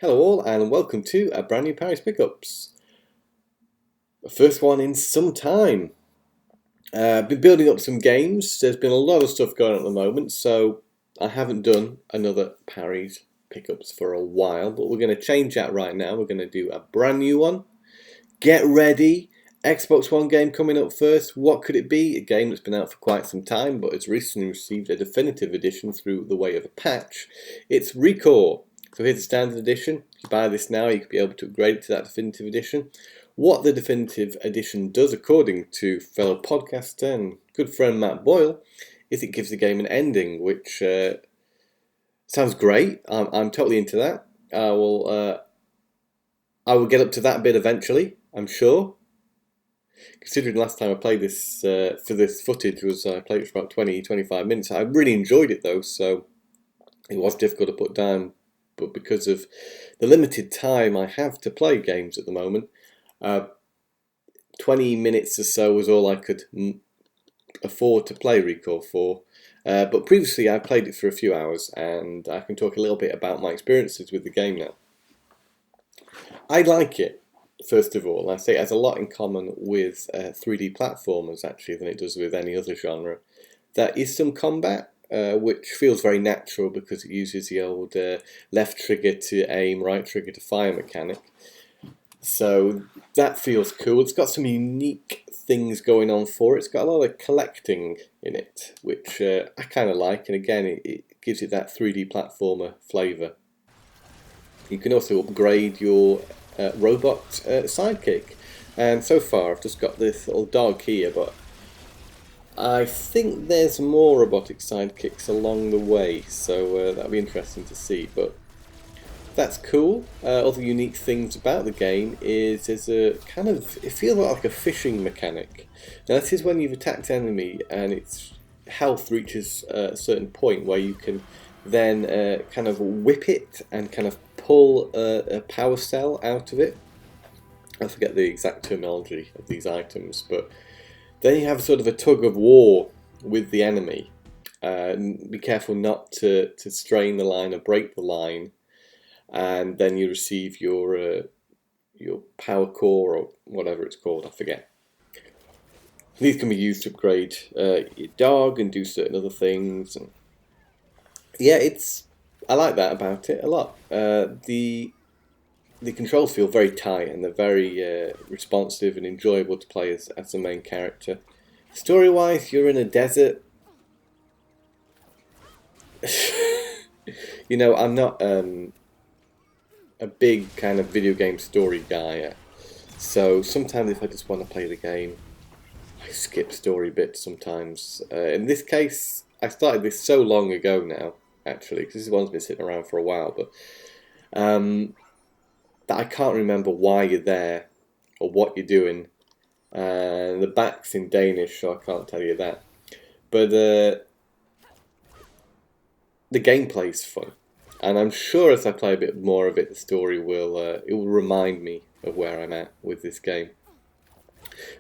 Hello all and welcome to a brand new Parry's Pickups. The first one in some time. Been building up some games. There's been a lot of stuff going on at the moment, so I haven't done another Parry's Pickups for a while, but we're going to change that right now. We're going to do a brand new one. Get ready. Xbox One game coming up first. What could it be? A game that's been out for quite some time, but has recently received a definitive edition through the way of a patch. It's Recore. So here's the standard edition. If you buy this now, you could be able to upgrade it to that definitive edition. What the definitive edition does, according to fellow podcaster and good friend Matt Boyle, is it gives the game an ending, which sounds great. I'm totally into that. I will get up to that bit eventually, I'm sure. Considering last time I played this for this footage was I played it for about 20-25 minutes. I really enjoyed it though, so it was difficult to put down. But because of the limited time I have to play games at the moment, 20 minutes or so was all I could afford to play Recore for. But previously I played it for a few hours, and I can talk a little bit about my experiences with the game now. I like it, first of all. I say it has a lot in common with 3D platformers actually than it does with any other genre. There is some combat, which feels very natural because it uses the old left trigger to aim, right trigger to fire mechanic. So that feels cool. It's got some unique things going on for it. It's got a lot of collecting in it, which I kind of like. And again, it gives it that 3D platformer flavour. You can also upgrade your robot sidekick. And so far I've just got this little dog here, but I think there's more robotic sidekicks along the way, so that'll be interesting to see. But that's cool. Other unique things about the game is there's a kind of, it feels like a fishing mechanic. Now this is when you've attacked an enemy and its health reaches a certain point where you can then kind of whip it and kind of pull a power cell out of it. I forget the exact terminology of these items, but then you have sort of a tug of war with the enemy. Be careful not to strain the line or break the line, and then you receive your power core or whatever it's called, I forget. These can be used to upgrade your dog and do certain other things. And yeah, I like that about it a lot. The controls feel very tight and they're very responsive and enjoyable to play as the main character. Story-wise, you're in a desert. You know, I'm not a big kind of video game story guy, so sometimes if I just want to play the game, I skip story bits sometimes. In this case, I started this so long ago now, actually, because this one's been sitting around for a while, but that I can't remember why you're there or what you're doing. The back's in Danish, so I can't tell you that. But the gameplay's fun, and I'm sure as I play a bit more of it, the story will remind me of where I'm at with this game.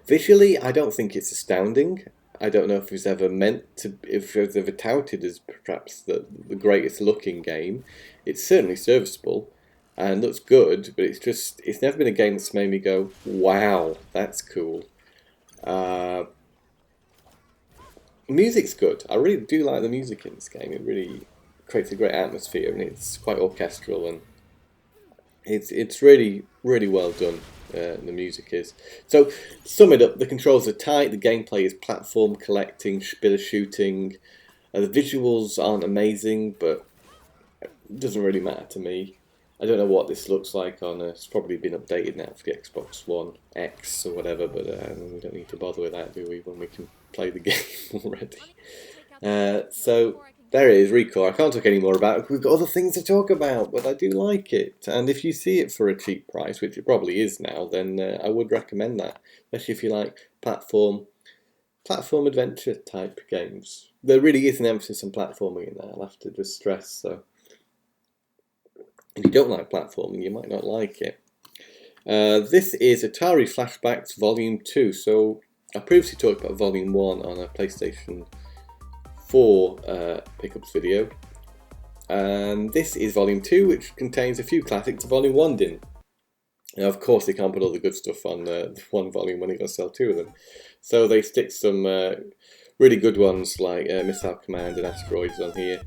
Visually, I don't think it's astounding. I don't know if it's ever if it's ever touted as perhaps the greatest looking game. It's certainly serviceable and looks good, but it's never been a game that's made me go, wow, that's cool. Music's good. I really do like the music in this game. It really creates a great atmosphere, and it's quite orchestral, and it's really, really well done. The music is. So, to sum it up, the controls are tight, the gameplay is platform collecting, bit of shooting. The visuals aren't amazing, but it doesn't really matter to me. I don't know what this looks like on it's probably been updated now for the Xbox One X or whatever, but we don't need to bother with that, do we, when we can play the game already. So there it is, Recore. I can't talk any more about it. We've got other things to talk about, but I do like it. And if you see it for a cheap price, which it probably is now, then I would recommend that, especially if you like platform adventure type games. There really is an emphasis on platforming in there, I'll have to just stress. So if you don't like platforming, you might not like it. This is Atari Flashbacks Volume 2. So I previously talked about Volume 1 on a PlayStation 4 pickups video. And this is Volume 2, which contains a few classics Volume 1 didn't. Now, of course, they can't put all the good stuff on one volume when they're going to sell 2 of them. So they stick some really good ones like Missile Command and Asteroids on here,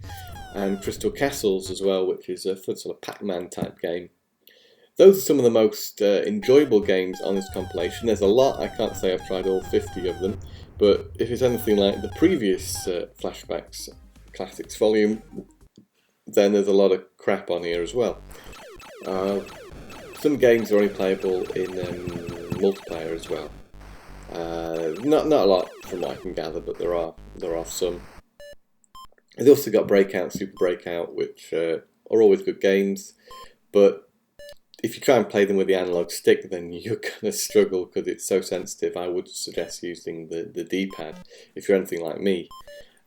and Crystal Castles as well, which is a sort of Pac-Man type game. Those are some of the most enjoyable games on this compilation. There's a lot. I can't say I've tried all 50 of them, but if it's anything like the previous Flashbacks Classics volume, then there's a lot of crap on here as well. Some games are only playable in multiplayer as well. Not a lot from what I can gather, but there are some. They've also got Breakout, Super Breakout, which are always good games, but if you try and play them with the analog stick, then you're going to struggle because it's so sensitive. I would suggest using the D-pad if you're anything like me.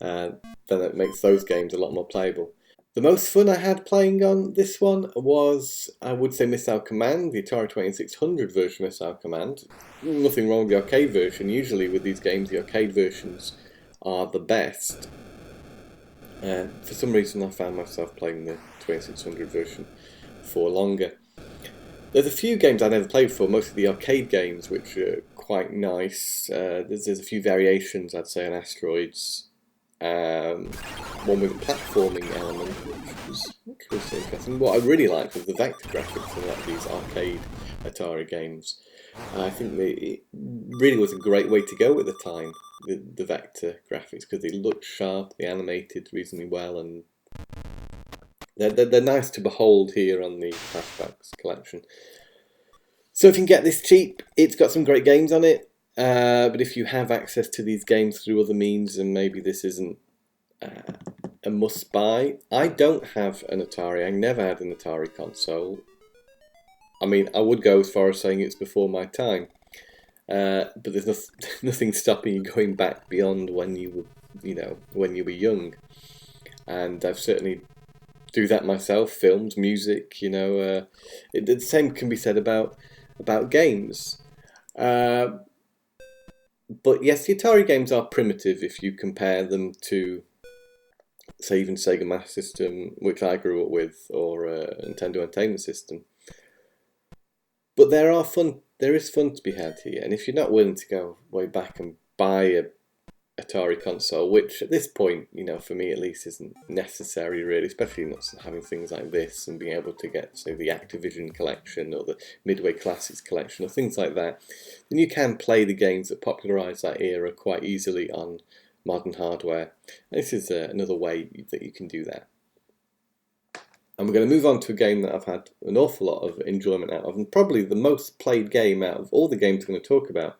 Then it makes those games a lot more playable. The most fun I had playing on this one was, I would say, Missile Command, the Atari 2600 version of Missile Command. Nothing wrong with the arcade version. Usually with these games, the arcade versions are the best. For some reason, I found myself playing the 2600 version for longer. There's a few games I never played before, mostly the arcade games, which are quite nice. There's a few variations, I'd say, on Asteroids. One with a platforming element, which was interesting. What I really liked was the vector graphics in like these arcade Atari games. I think it really was a great way to go at the time, the vector graphics, because they looked sharp, they animated reasonably well, and they're nice to behold here on the Flashbacks collection. So if you can get this cheap, it's got some great games on it. But if you have access to these games through other means, and maybe this isn't a must-buy. I don't have an Atari. I never had an Atari console. I mean, I would go as far as saying it's before my time. But there's nothing stopping you going back beyond when you were young. And I've certainly do that myself. Films, music, the same can be said about games. But yes, the Atari games are primitive if you compare them to, say, even Sega Master System, which I grew up with, or Nintendo Entertainment System. But there is fun to be had here, and if you're not willing to go way back and buy a Atari console, which at this point, for me at least, isn't necessary really, especially not having things like this and being able to get, say, the Activision collection or the Midway Classics collection or things like that, then you can play the games that popularised that era quite easily on modern hardware. And this is another way that you can do that. And we're going to move on to a game that I've had an awful lot of enjoyment out of, and probably the most played game out of all the games we're going to talk about.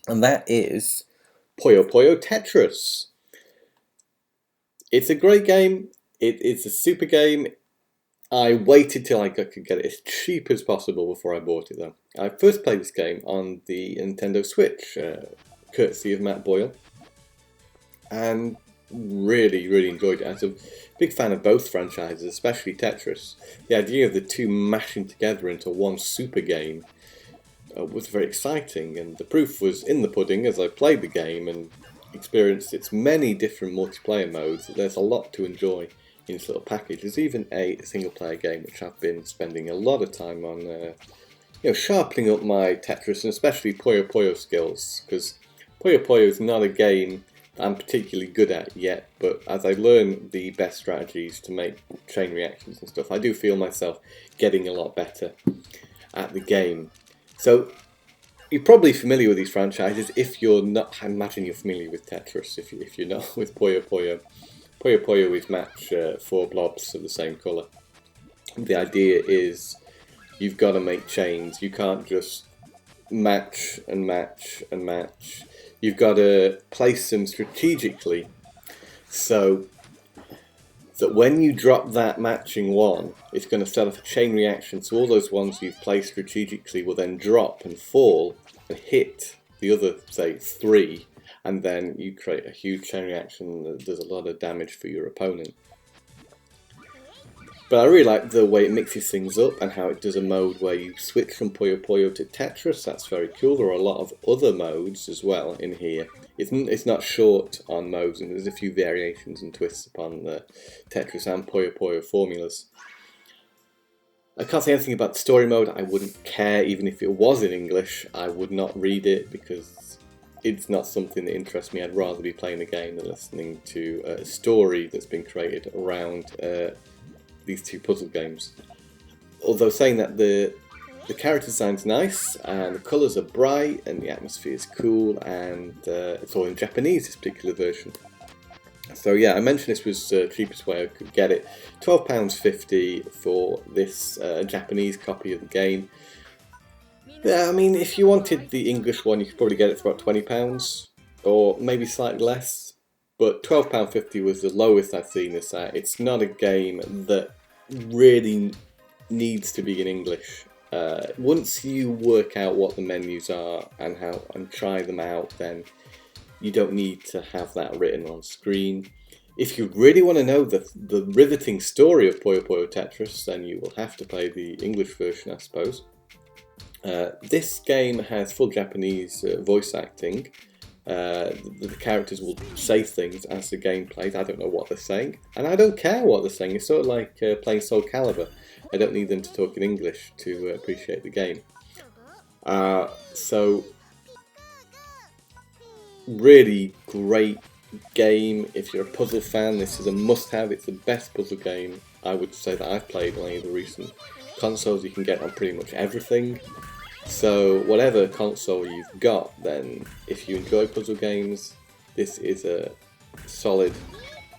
And that is Puyo Puyo Tetris. It's a great game. It's a super game. I waited till I could get it as cheap as possible before I bought it though. I first played this game on the Nintendo Switch, courtesy of Matt Boyle. And really enjoyed it. I was a big fan of both franchises, especially Tetris. The idea of the two mashing together into one super game was very exciting, and the proof was in the pudding as I played the game and experienced its many different multiplayer modes. There's a lot to enjoy in this little package. There's even a single player game which I've been spending a lot of time on sharpening up my Tetris and especially Puyo Puyo skills, because Puyo Puyo is not a game that I'm particularly good at yet, but as I learn the best strategies to make chain reactions and stuff, I do feel myself getting a lot better at the game. So, you're probably familiar with these franchises. If you're not, I imagine you're familiar with Tetris. If you're not with Puyo Puyo, Puyo Puyo is match 4 blobs of the same colour. The idea is you've got to make chains. You can't just match and match and match. You've got to place them strategically so that when you drop that matching one, it's going to set off a chain reaction, so all those ones you've placed strategically will then drop and fall and hit the other, say, 3, and then you create a huge chain reaction that does a lot of damage for your opponent. But I really like the way it mixes things up and how it does a mode where you switch from Puyo Puyo to Tetris. That's very cool. There are a lot of other modes as well in here. It's not short on modes, and there's a few variations and twists upon the Tetris and Puyo Puyo formulas. I can't say anything about the story mode. I wouldn't care even if it was in English. I would not read it because it's not something that interests me. I'd rather be playing the game than listening to a story that's been created around these two puzzle games. Although saying that, the character design's nice and the colours are bright and the atmosphere is cool, and it's all in Japanese, this particular version. So yeah, I mentioned this was the cheapest way I could get it. £12.50 for this Japanese copy of the game. Yeah, I mean, if you wanted the English one, you could probably get it for about £20 or maybe slightly less. But £12.50 was the lowest I've seen this at. It's not a game that really needs to be in English. Once you work out what the menus are and try them out, then you don't need to have that written on screen. If you really want to know the riveting story of Puyo Puyo Tetris, then you will have to play the English version, I suppose. This game has full Japanese voice acting. The characters will say things as the game plays. I don't know what they're saying, and I don't care what they're saying. It's sort of like playing Soul Calibur. I don't need them to talk in English to appreciate the game. So, really great game. If you're a puzzle fan, this is a must-have. It's the best puzzle game I would say that I've played on any of the recent consoles. You can get on pretty much everything. So whatever console you've got, then if you enjoy puzzle games, this is a solid,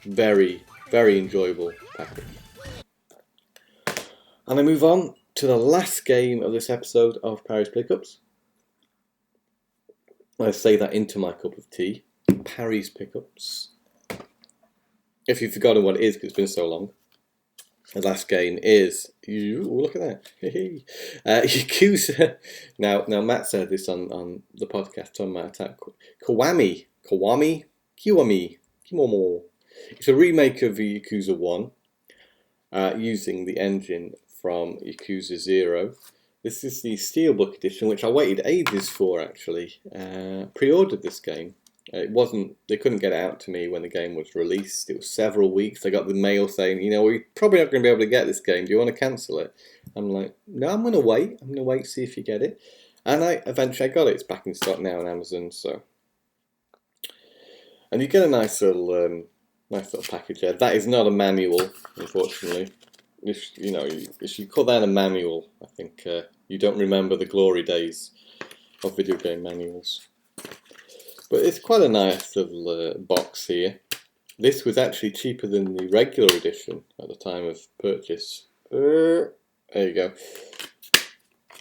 very, very enjoyable package. And I move on to the last game of this episode of Parry's Pickups. I say that into my cup of tea. Parry's Pickups. If you've forgotten what it is because it's been so long, the last game is, look at that, Yakuza. Now Matt said this on the podcast on my attack. Kiwami. It's a remake of Yakuza 1 using the engine from Yakuza 0. This is the Steelbook edition, which I waited ages for actually. Pre-ordered this game. They couldn't get it out to me when the game was released. It was several weeks. I got the mail saying, we're probably not going to be able to get this game. Do you want to cancel it? I'm like, no, I'm going to wait. I'm going to wait, see if you get it. And I eventually got it. It's back in stock now on Amazon. So, and you get a nice little package there. That is not a manual, unfortunately. If you call that a manual, I think you don't remember the glory days of video game manuals. But it's quite a nice little box here. This was actually cheaper than the regular edition at the time of purchase. There you go.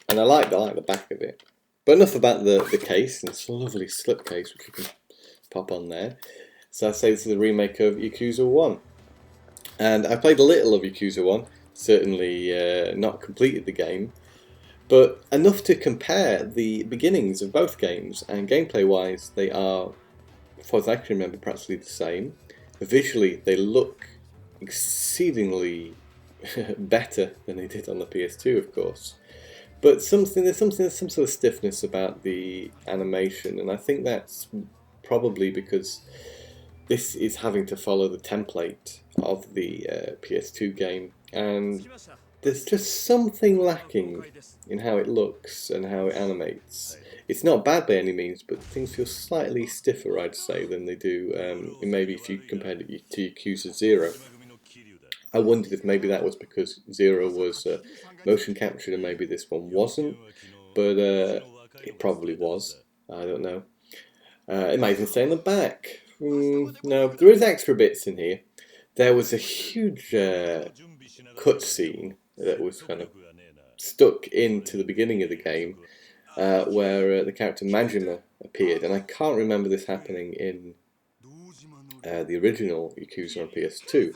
And I like the back of it. But enough about the case. And it's a lovely slip case which you can pop on there. So I say this is a remake of Yakuza 1. And I played a little of Yakuza 1. Certainly not completed the game. But enough to compare the beginnings of both games, and gameplay-wise, they are, as far as I can remember, practically the same. Visually, they look exceedingly better than they did on the PS2, of course. But there's some sort of stiffness about the animation, and I think that's probably because this is having to follow the template of the PS2 game, and there's just something lacking in how it looks and how it animates. It's not bad by any means, but things feel slightly stiffer, I'd say, than they do maybe if you compared it to Yakuza 0. I wondered if maybe that was because 0 was motion captured and maybe this one wasn't, but it probably was. I don't know. It might even say on the back. No, there is extra bits in here. There was a huge cutscene that was kind of stuck into the beginning of the game where the character Majima appeared, and I can't remember this happening in the original Yakuza on PS2.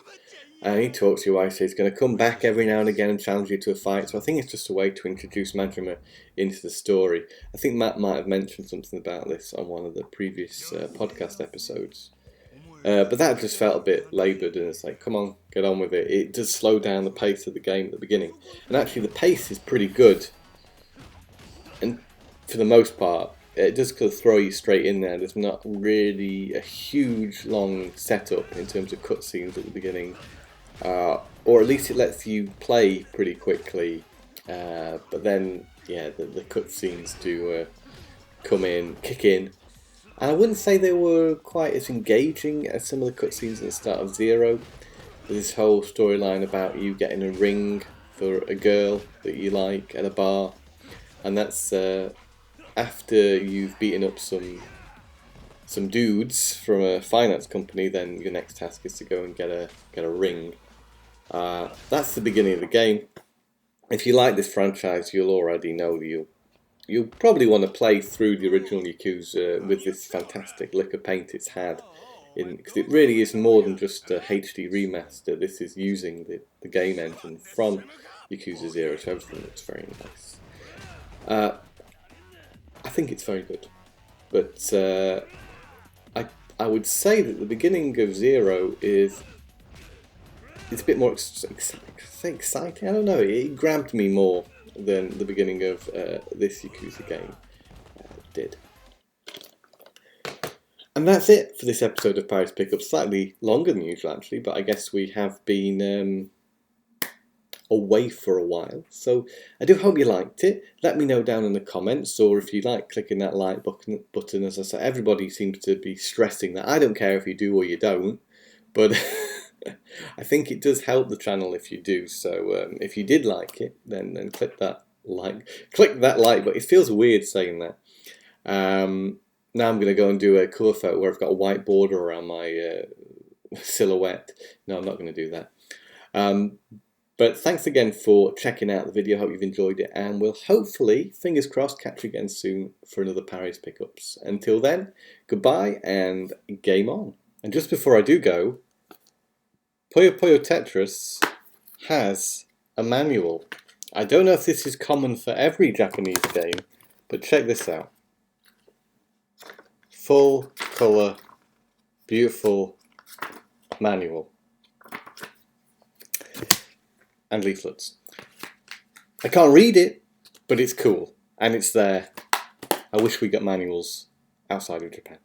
And he talks to you, I say he's going to come back every now and again and challenge you to a fight, so I think it's just a way to introduce Majima into the story. I think Matt might have mentioned something about this on one of the previous podcast episodes. But that just felt a bit laboured, and it's like, come on, get on with it. It does slow down the pace of the game at the beginning. And actually the pace is pretty good. And for the most part, it does kind of throw you straight in there. There's not really a huge long setup in terms of cutscenes at the beginning. Or at least it lets you play pretty quickly. But then, yeah, the cutscenes do kick in. And I wouldn't say they were quite as engaging as some of the cutscenes at the start of Zero. There's this whole storyline about you getting a ring for a girl that you like at a bar. And that's after you've beaten up some dudes from a finance company. Then your next task is to go and get a ring. That's the beginning of the game. If you like this franchise, you'll already know that you'll probably want to play through the original Yakuza with this fantastic lick of paint it's had, because it really is more than just a HD remaster. This is using the game engine from Yakuza 0, so everything looks very nice. I think it's very good, but I would say that the beginning of Zero it's a bit more exciting. I don't know. It grabbed me more than the beginning of this Yakuza game did. And that's it for this episode of Parry's Pickup. Slightly longer than usual, actually, but I guess we have been away for a while. So I do hope you liked it. Let me know down in the comments, or if you like clicking that like button. As I said, everybody seems to be stressing that. I don't care if you do or you don't, but I think it does help the channel if you do. So if you did like it, then click that like button. It feels weird saying that. Now I'm going to go and do a cover photo where I've got a white border around my silhouette. No, I'm not going to do that. But thanks again for checking out the video. Hope you've enjoyed it, and we'll hopefully, fingers crossed, catch you again soon for another Parry's Pickups. Until then, goodbye and game on. And just before I do go, Puyo Puyo Tetris has a manual. I don't know if this is common for every Japanese game, but check this out. Full colour, beautiful manual. And leaflets. I can't read it, but it's cool. And it's there. I wish we got manuals outside of Japan.